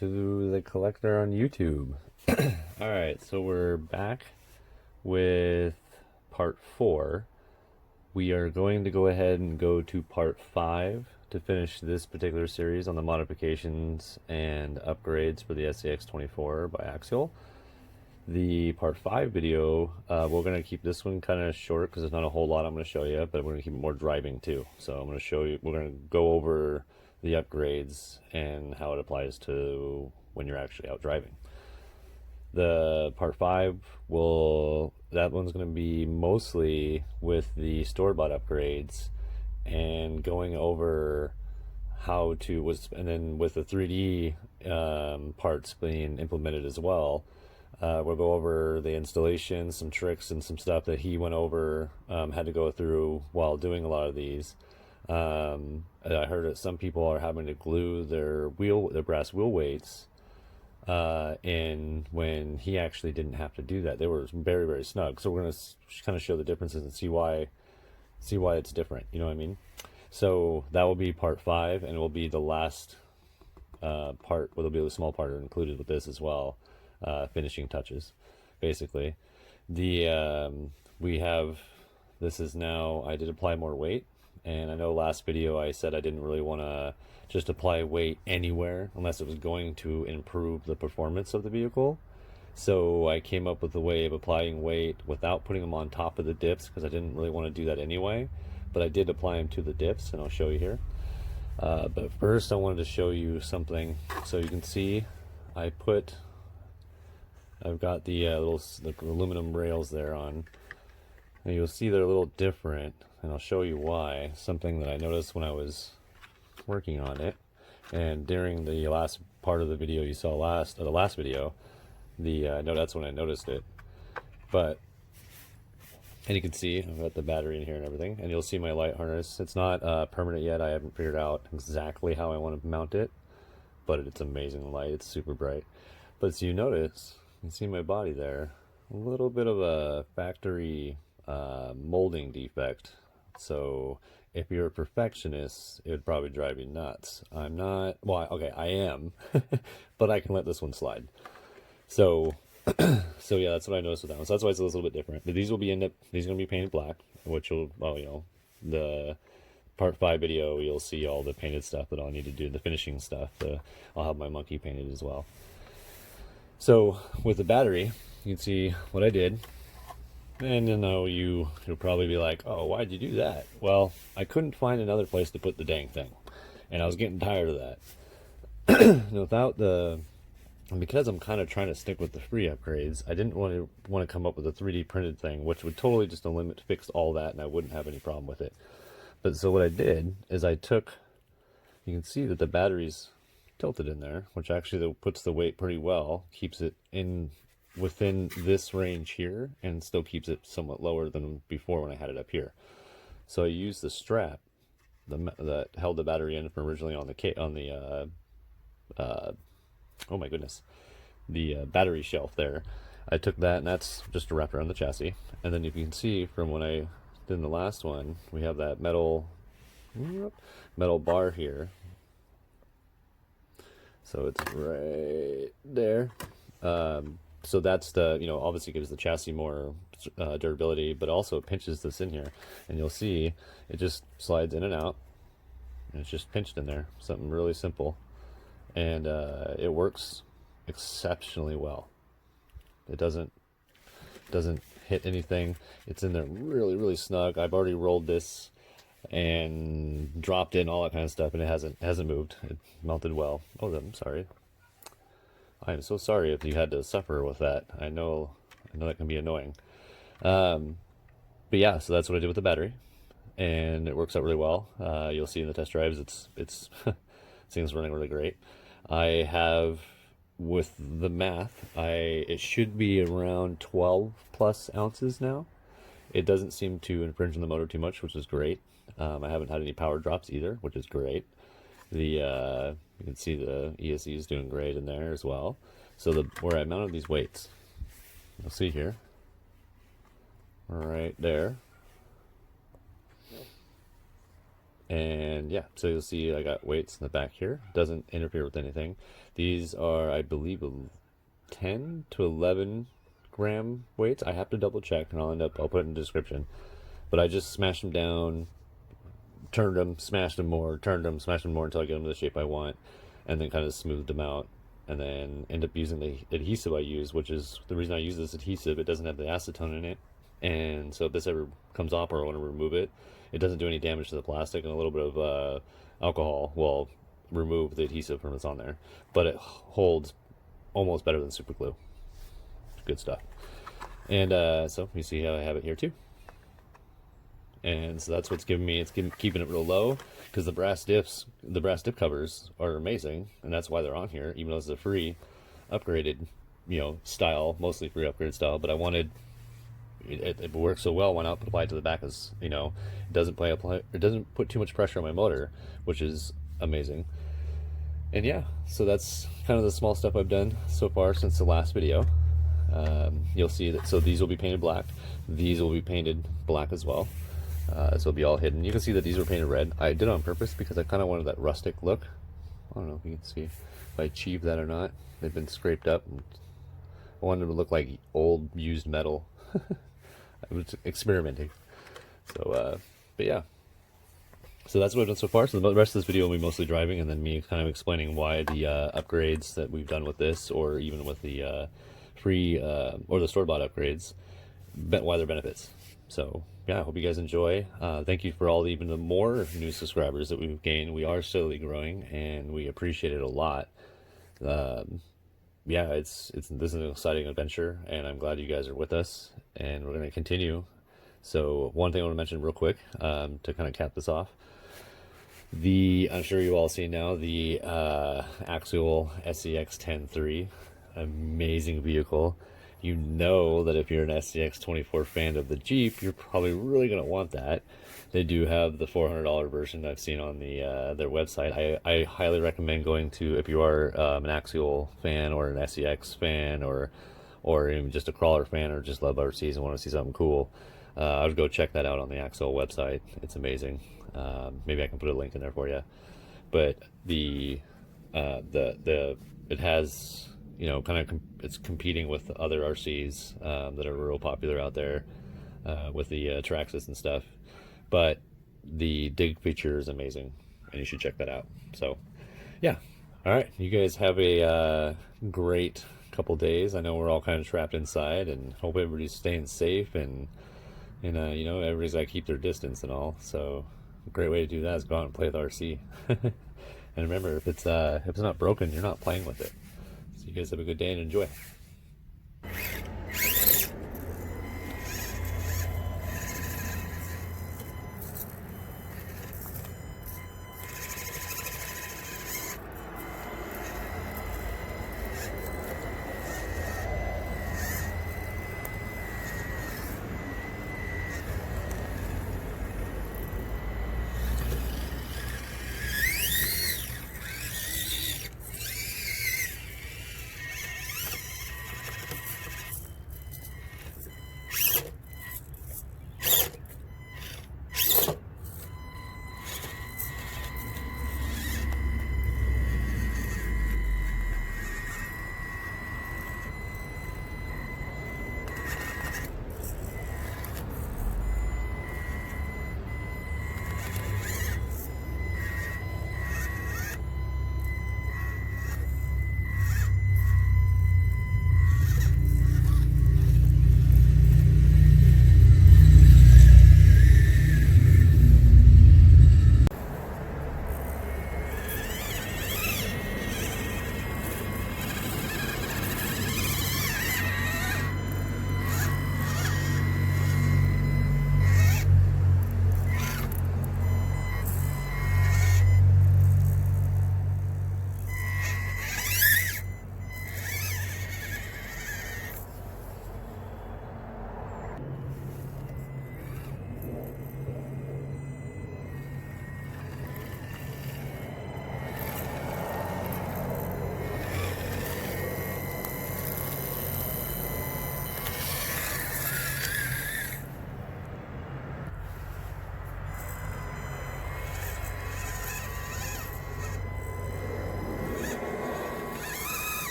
to the collector on YouTube. Alright, so we're back with part 4. We are going to go ahead and go to part 5 to finish this particular series on the modifications and upgrades for the SCX24 by Axial. The part 5 video, we're going to keep this one kind of short because there's not a whole lot I'm going to show you, but we're going to keep it more driving too. So I'm going to show you, we're going to go over the upgrades and how it applies to when you're actually out driving. The part 5 that one's going to be mostly with the store-bought upgrades and going over how to, and then with the 3D parts being implemented as well. We'll go over the installation, some tricks, and some stuff that he went over, had to go through while doing a lot of these. I heard that some people are having to glue their brass wheel weights in when he actually didn't have to do that. They were very, very snug. So we're going to kind of show the differences and see why it's different. You know what I mean? So that will be part 5, and it will be the last part. Well, there'll be a small part included with this as well. Finishing touches, basically. This is now, I did apply more weight, and I know last video I said I didn't really want to just apply weight anywhere unless it was going to improve the performance of the vehicle. So I came up with a way of applying weight without putting them on top of the dips, because I didn't really want to do that anyway, but I did apply them to the dips, and I'll show you here. But first I wanted to show you something so you can see. I've got the aluminum rails there on, and you'll see they're a little different, and I'll show you why. Something that I noticed when I was working on it, and during the last part of the video you saw the last video, no, that's when I noticed it. And you can see I've got the battery in here and everything, and you'll see my light harness. It's not permanent yet. I haven't figured out exactly how I want to mount it, but it's amazing light. It's super bright. But so you notice, you can see my body there, a little bit of a factory molding defect. So if you're a perfectionist, it would probably drive you nuts. I'm not. Well, okay, I am, but I can let this one slide. So yeah, that's what I noticed with that one. So that's why it's a little bit different. But these will be these are gonna be painted black, which will, well, you know, the part 5 video, you'll see all the painted stuff that I'll need to do, the finishing stuff. I'll have my monkey painted as well. So with the battery, you can see what I did. And you know, you'll probably be like, oh, why'd you do that? Well, I couldn't find another place to put the dang thing, and I was getting tired of that. Because I'm kind of trying to stick with the free upgrades, I didn't want to come up with a 3D printed thing, which would totally just fix all that, and I wouldn't have any problem with it. But so what I did is you can see that the battery's tilted in there, which actually puts the weight pretty well, keeps it within this range here, and still keeps it somewhat lower than before when I had it up here. So I used the strap that held the battery in from originally on the oh my goodness, the battery shelf there. I took that, and that's just wrapped around the chassis. And then you can see from when I did in the last one, we have that metal bar here. So it's right there. So that's obviously gives the chassis more durability, but also pinches this in here. And you'll see it just slides in and out. And it's just pinched in there. Something really simple. And it works exceptionally well. It doesn't hit anything. It's in there really, really snug. I've already rolled this and dropped in all that kind of stuff, and it hasn't moved. It mounted well. Oh, I'm sorry. I am so sorry if you had to suffer with that. I know that can be annoying. But yeah, so that's what I did with the battery, and it works out really well. You'll see in the test drives, it's things running really great. I have, with the math, it should be around 12 plus ounces now. It doesn't seem to infringe on the motor too much, which is great. I haven't had any power drops either, which is great. You can see the ESC is doing great in there as well. So where I mounted these weights, you'll see here, right there. And yeah, so you'll see I got weights in the back here. Doesn't interfere with anything. These are, I believe, 10 to 11 gram weights. I have to double check, and I'll put it in the description. But I just smashed them down, turned them, smashed them more, turned them, smashed them more until I get them to the shape I want, and then kind of smoothed them out. And then end up using the adhesive I use, which is the reason I use this adhesive. It doesn't have the acetone in it, and so if this ever comes off or I want to remove it, it doesn't do any damage to the plastic, and a little bit of alcohol will remove the adhesive from what's on there, but it holds almost better than super glue. Good stuff. And so you see how I have it here too. And so that's what's keeping it real low, because the brass dip covers are amazing, and that's why they're on here, even though it's a free upgraded, style, mostly free upgraded style. But I wanted it works so well, why not apply it to the back? As it doesn't put too much pressure on my motor, which is amazing. And yeah, so that's kind of the small stuff I've done so far since the last video. You'll see that. So these will be painted black. These will be painted black as well. So it'll be all hidden. You can see that these were painted red. I did it on purpose because I kind of wanted that rustic look. I don't know if you can see if I achieved that or not. They've been scraped up. I wanted them to look like old used metal. I was experimenting. So, but yeah. So that's what I've done so far. So the rest of this video will be mostly driving, and then me kind of explaining why the upgrades that we've done with this, or even with the free or the store-bought upgrades, why they're benefits. So yeah, I hope you guys enjoy. Thank you for even the more new subscribers that we've gained. We are slowly growing, and we appreciate it a lot. Yeah, this is an exciting adventure, and I'm glad you guys are with us, and we're going to continue. So one thing I want to mention real quick, to kind of cap this off, I'm sure you've all seen now, the Axial SCX24, amazing vehicle. You know that if you're an SCX24 fan of the Jeep, you're probably really going to want that. They do have the $400 version I've seen on their website. I highly recommend going to, if you are an Axial fan or an SCX fan, or even just a crawler fan, or just love RCs and want to see something cool, I would go check that out on the Axial website. It's amazing. Maybe I can put a link in there for you. But it has, it's competing with other RCs that are real popular out there, with the Traxxas and stuff. But the dig feature is amazing, and you should check that out. So yeah, all right, you guys have a great couple days. I know we're all kind of trapped inside, and hope everybody's staying safe, and everybody's got to keep their distance and all. So a great way to do that is go out and play with RC. And remember, if it's not broken, you're not playing with it. So you guys have a good day and enjoy.